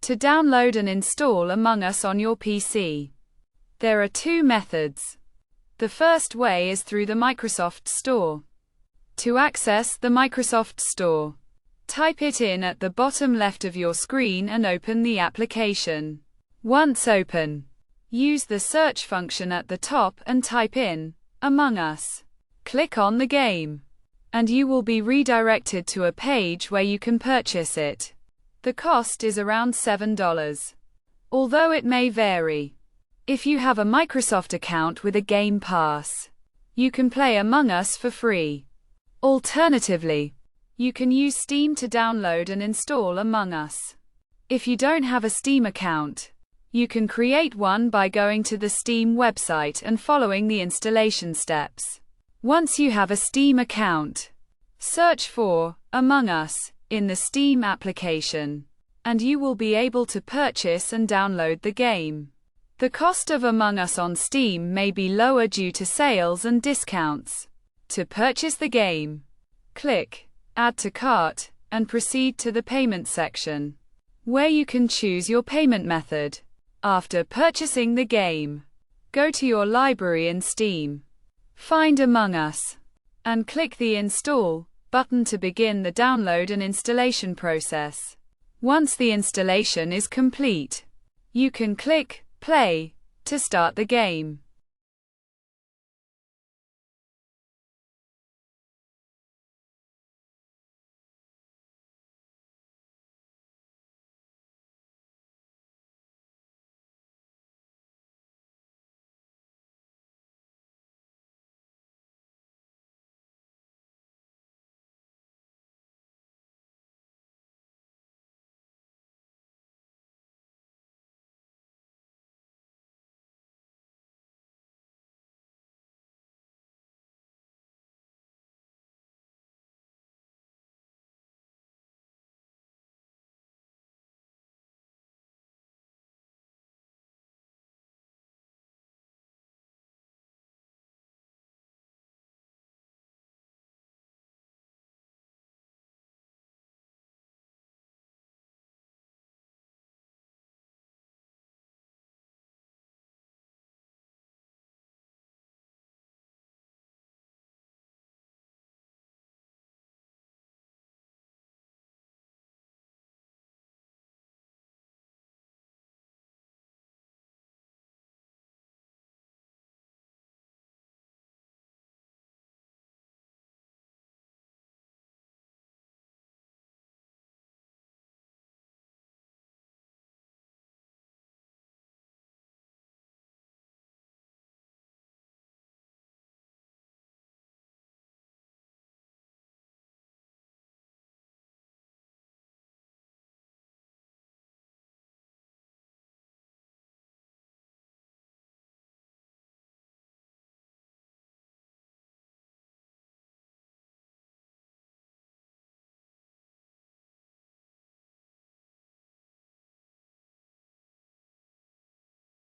To download and install Among Us on your PC, there are two methods. The first way is through the Microsoft Store. To access the Microsoft Store, type it in at the bottom left of your screen and open the application. Once open, use the search function at the top and type in Among Us. Click on the game, and you will be redirected to a page where you can purchase it. The cost is around $7, although it may vary. If you have a Microsoft account with a Game Pass, you can play Among Us for free. Alternatively, you can use Steam to download and install Among Us. If you don't have a Steam account, you can create one by going to the Steam website and following the installation steps. Once you have a Steam account, search for Among Us in the Steam application, and you will be able to purchase and download the game. The cost of Among Us on Steam may be lower due to sales and discounts. To purchase the game, click Add to Cart and proceed to the payment section, where you can choose your payment method. After purchasing the game, go to your library in Steam, find Among Us, and click the Install button to begin the download and installation process. Once the installation is complete, you can click Play to start the game.